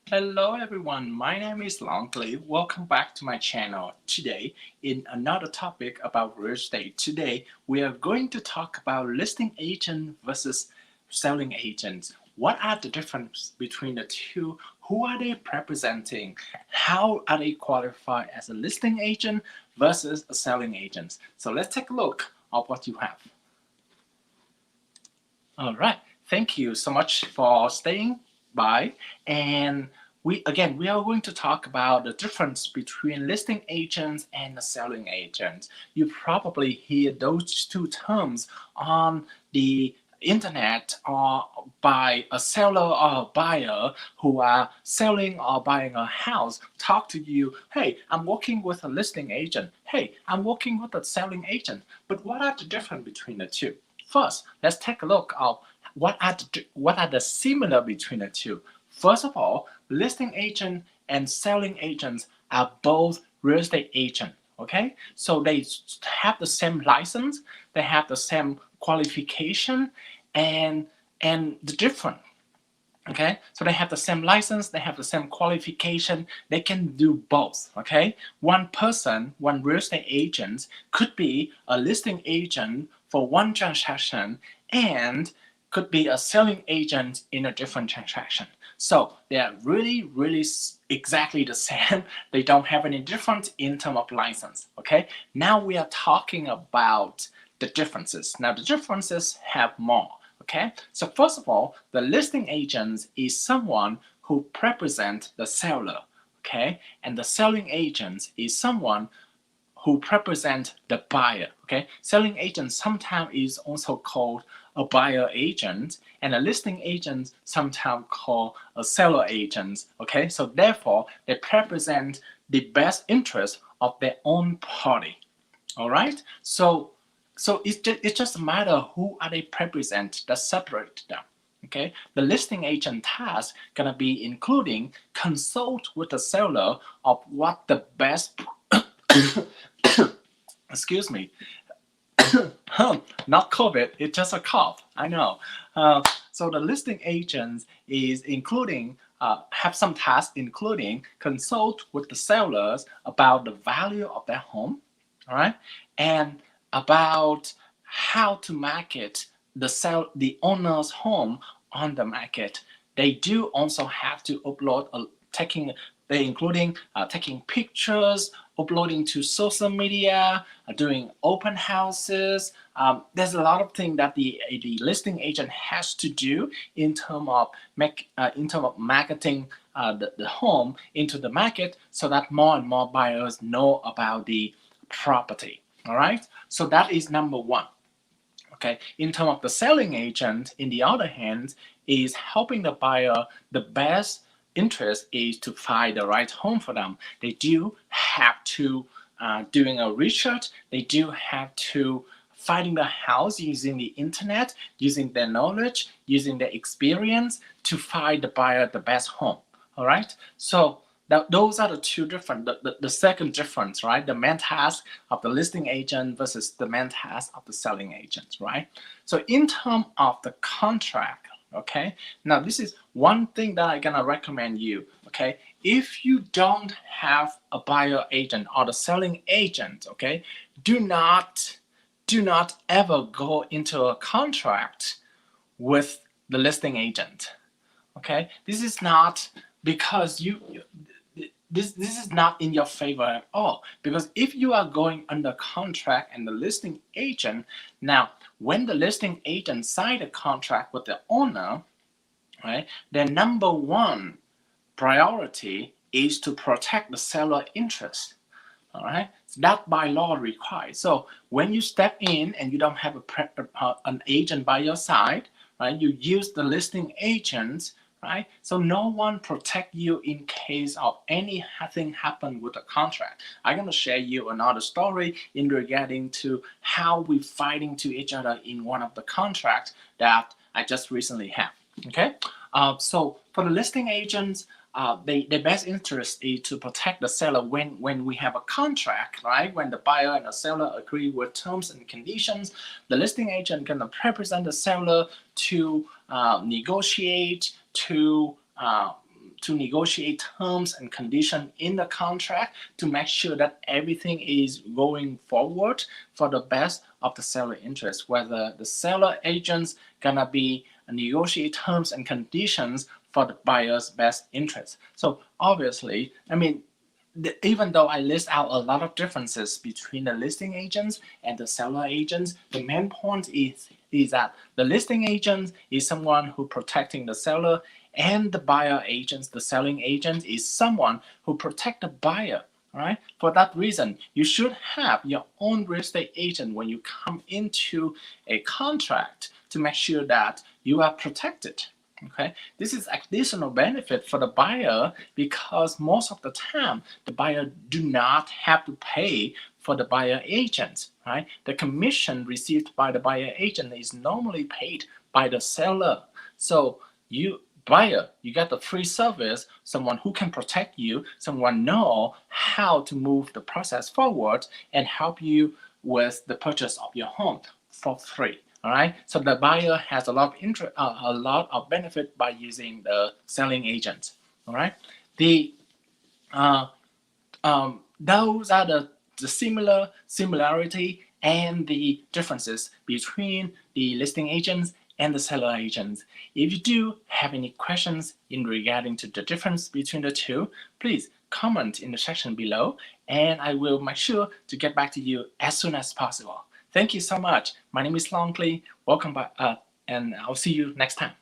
Hello everyone, my name is Longley. Welcome back to my channel. Today, in another topic about real estate. Today, we are going to talk about listing agent versus selling agents. What are the difference between the two? Who are they representing? How are they qualified as a listing agent versus a selling agent? So let's take a look at what you have. All right. Thank you so much for staying by. And we are going to talk about the difference between listing agents and the selling agents. You probably hear those two terms on the internet or by a seller or a buyer who are selling or buying a house talk to you. Hey, I'm working with a listing agent. Hey, I'm working with a selling agent. But what are the difference between the two? First, let's take a look at what are the similar between the two. First of all, listing agent and selling agents are both real estate agent. Okay, so they have the same license, they have the same qualification, and the difference. Okay, so they have the same license, they have the same qualification, they can do both. Okay, one person, one real estate agent could be a listing agent for one transaction and could be a selling agent in a different transaction. So they are really exactly the same. They don't have any difference in terms of license. Okay, now we are talking about the differences. Now the differences have more. Okay, so first of all, the listing agent is someone who represents the seller. Okay, and the selling agent is someone who represent the buyer. Okay, selling agent sometimes is also called a buyer agent, and a listing agent sometimes called a seller agent. Okay, so therefore they represent the best interest of their own party. All right, so it's just a matter who are they represent that separate them. Okay, the listing agent task gonna be including consult with the seller of what the best excuse me, not COVID, it's just a cough. I know. So the listing agent is including have some tasks including consult with the sellers about the value of their home, all right, and about how to market the owner's home on the market. They do also have to upload taking they including taking pictures, uploading to social media, doing open houses. There's a lot of things that the listing agent has to do in terms of marketing the home into the market so that more and more buyers know about the property. All right, so that is number one. Okay, in terms of the selling agent, in the other hand, is helping the buyer. The best interest is to find the right home for them. They do have to doing a research. They do have to finding the house using the internet, using their knowledge, using their experience to find the buyer the best home. All right, so those are the two different, the second difference, right? The main task of the listing agent versus the main task of the selling agent, right? So in terms of the contract, okay, now this is one thing that I'm gonna recommend you, okay? If you don't have a buyer agent or the selling agent, okay, do not ever go into a contract with the listing agent. Okay, this is not because this is not in your favor at all, because if you are going under contract and the listing agent, now when the listing agent sign a contract with the owner, right, their number one priority is to protect the seller interest. All right, so that by law required. So when you step in and you don't have an agent by your side, right, you use the listing agent, right? So no one protect you in case of anything happen with the contract. I'm gonna share you another story in regarding to how we fighting to each other in one of the contracts that I just recently have. Okay, so for the listing agents, their best interest is to protect the seller when we have a contract, right? When the buyer and the seller agree with terms and conditions, the listing agent can represent the seller to negotiate, to to negotiate terms and conditions in the contract to make sure that everything is going forward for the best of the seller interest, whether the seller agents gonna be negotiate terms and conditions for the buyer's best interest. So obviously, I mean, even though I list out a lot of differences between the listing agents and the seller agents, the main point is that the listing agent is someone who protecting the seller, and the buyer agents, the selling agent, is someone who protect the buyer. All right. For that reason, you should have your own real estate agent when you come into a contract to make sure that you are protected. Okay, this is additional benefit for the buyer because most of the time the buyer do not have to pay for the buyer agent, right? The commission received by the buyer agent is normally paid by the seller. So you buyer, you get the free service, someone who can protect you, someone know how to move the process forward and help you with the purchase of your home for free. All right, so the buyer has a lot of benefit by using the selling agent. All right, those are the similarity and the differences between the listing agents and the seller agents. If you do have any questions in regarding to the difference between the two, please comment in the section below, and I will make sure to get back to you as soon as possible. Thank you so much. My name is Long Lee. Welcome back, and I'll see you next time.